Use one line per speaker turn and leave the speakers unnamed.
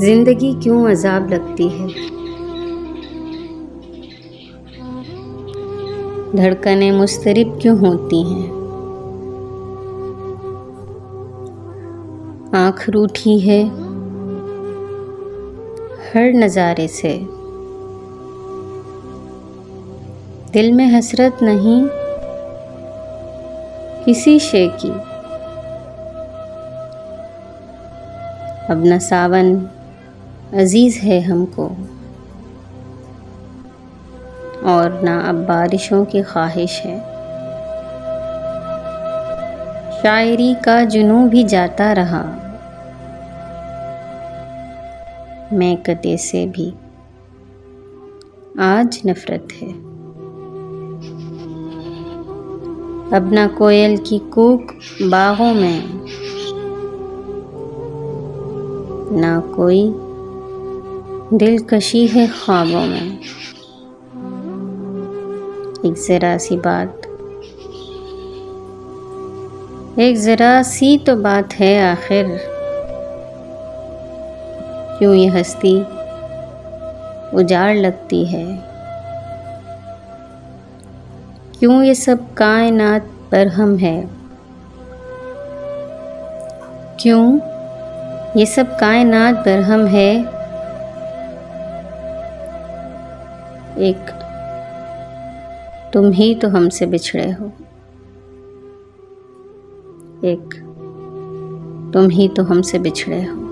जिंदगी क्यों अजाब लगती है, धड़कनें मुस्तरिब क्यों होती हैं, आँख रूठी है हर नज़ारे से, दिल में हसरत नहीं किसी शे की। अब न सावन अजीज है हमको और ना अब बारिशों की ख्वाहिश है। शायरी का जुनून भी जाता रहा, मैं कते से भी आज नफरत है। अब ना कोयल की कूक बागों में, ना कोई दिलकशी है ख्वाबों में। एक ज़रा सी बात, एक ज़रा सी तो बात है आखिर, क्यों ये हस्ती उजाड़ लगती है, क्यों ये सब कायनात बरहम है, क्यों ये सब कायनात बरहम है। एक तुम ही तो हमसे बिछड़े हो, एक तुम ही तो हमसे बिछड़े हो।